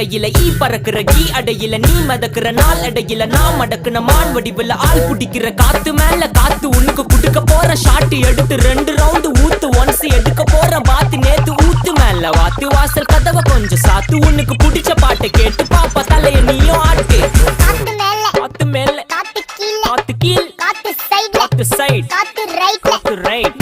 அடையில ஈ பறக்குற ஈ அடையில நீ மதக்குற நாள் அடையில நான் மடக்குன மான் வடிவுல ஆள் புடிக்கிற காத்து மேல காத்து உனக்கு குடுக்க போற ஷாட்டு எடுத்து 2 ரவுண்டு ஊத்து ஒன்ஸ் எடுக்க போற பாத்து நேத்து ஊத்து மேல வாத்து வாசல் கதவை கொஞ்சம் சாத்து உனக்கு பிடிச்ச பாட்டை கேட்டு பாப்பா தலைய நீயும் ஆட்டு காத்து மேல காத்து கீழ காத்து சைடு காத்து ரைட்